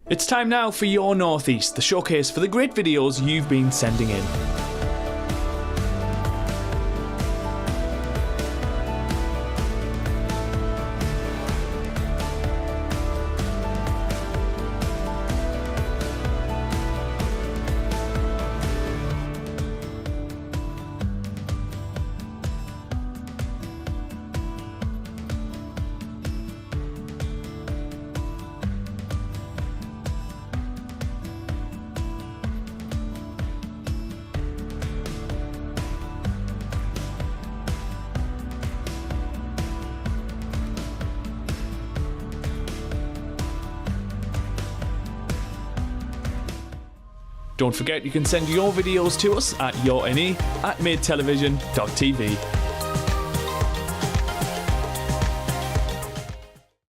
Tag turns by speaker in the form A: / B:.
A: It's time now for Your Northeast, the showcase for the great videos you've been sending in. Don't forget you can send your videos to us at yourne@maidtelevision.tv.